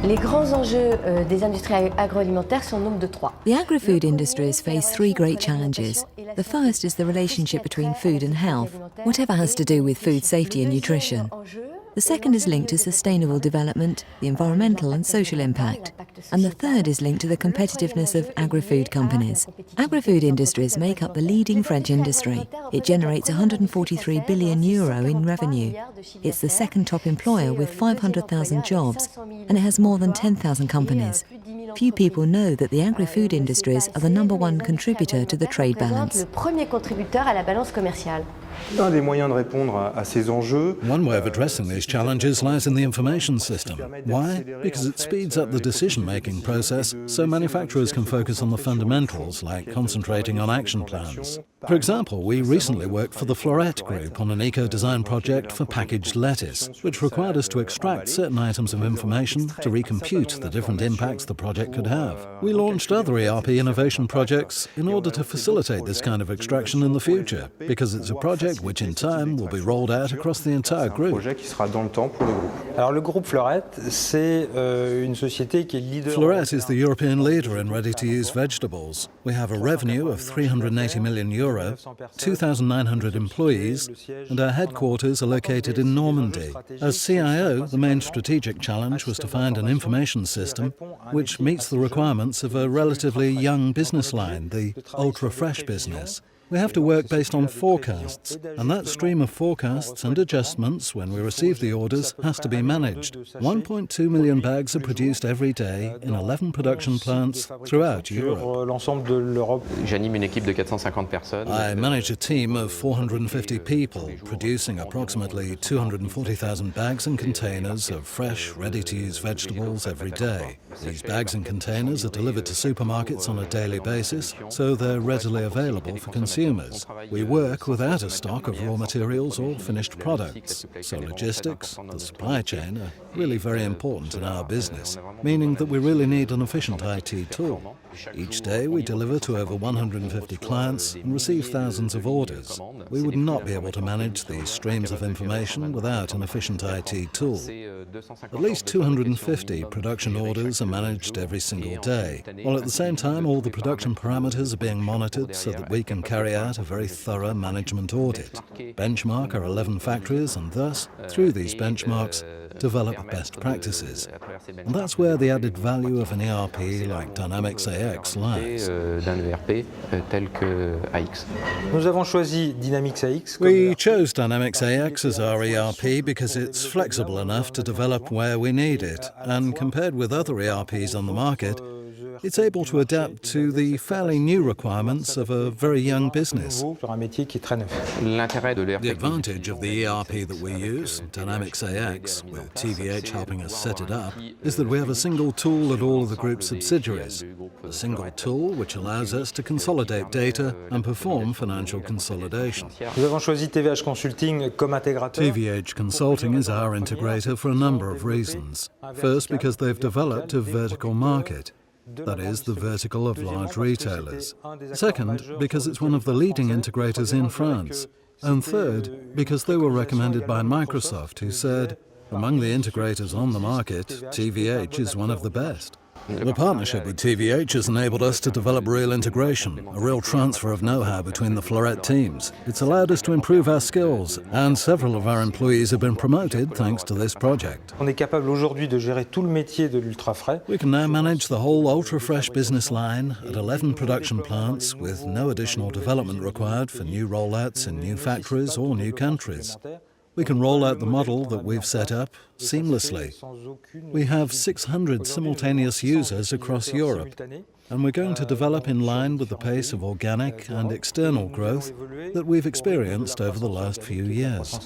Les grands enjeux des industries agroalimentaires sont au nombre de trois. The agri-food industries face three great challenges. The first is the relationship between food and health, whatever has to do with food safety and nutrition. The second is linked to sustainable development, the environmental and social impact. And the third is linked to the competitiveness of agri-food companies. Agri-food industries make up the leading French industry. It generates €143 billion in revenue. It's the second top employer with 500,000 jobs, and it has more than 10,000 companies. Few people know that the agri-food industries are the number one contributor to the trade balance. Le premier contributeur à la balance commerciale. Un des moyens de répondre à ces enjeux. One way of addressing these challenges lies in the information system. Why? Because it speeds up the decision-making process, so manufacturers can focus on the fundamentals, like concentrating on action plans. For example, we recently worked for the Florette group on an eco-design project for packaged lettuce, which required us to extract certain items of information to recompute the different impacts the project could have. We launched other ERP innovation projects in order to facilitate this kind of extraction in the future, because it's a project which in time will be rolled out across the entire group. Alors le groupe Florette, c'est une société qui est leader. Florette is the European leader in ready-to-use vegetables. We have a revenue of €380 million, 2,900 employees, and our headquarters are located in Normandy. As CIO, the main strategic challenge was to find an information system which meets the requirements of a relatively young business line, the ultra-fresh business. We have to work based on forecasts, and that stream of forecasts and adjustments when we receive the orders has to be managed. 1.2 million bags are produced every day in 11 production plants throughout Europe. J'anime une équipe de 450 personnes. I manage a team of 450 people, producing approximately 240,000 bags and containers of fresh, ready-to-use vegetables every day. These bags and containers are delivered to supermarkets on a daily basis, so they're readily available for consumers. We work without a stock of raw materials or finished products, so logistics, the supply chain, are really very important in our business, meaning that we really need an efficient IT tool. Each day we deliver to over 150 clients and receive thousands of orders. We would not be able to manage these streams of information without an efficient IT tool. At least 250 production orders are managed every single day, while at the same time all the production parameters are being monitored so that we can carry out a very thorough management audit, benchmark our 11 factories, and thus, through these benchmarks, develop best practices. And that's where the added value of an ERP like Dynamics AX lies. We chose Dynamics AX as our ERP because it's flexible enough to develop where we need it, and compared with other ERPs on the market, it's able to adapt to the fairly new requirements of a very young business. The advantage of the ERP that we use, Dynamics AX, with TVH helping us set it up, is that we have a single tool at all of the group's subsidiaries. A single tool which allows us to consolidate data and perform financial consolidation. TVH Consulting is our integrator for a number of reasons. First, because they've developed a vertical market. That is, the vertical of large retailers. Second, because it's one of the leading integrators in France. And third, because they were recommended by Microsoft, who said, among the integrators on the market, TVH is one of the best. The partnership with TVH has enabled us to develop real integration, a real transfer of know-how between the Florette teams. It's allowed us to improve our skills, and several of our employees have been promoted thanks to this project. We can now manage the whole ultra-fresh business line at 11 production plants with no additional development required for new rollouts in new factories or new countries. We can roll out the model that we've set up seamlessly. We have 600 simultaneous users across Europe, and we're going to develop in line with the pace of organic and external growth that we've experienced over the last few years.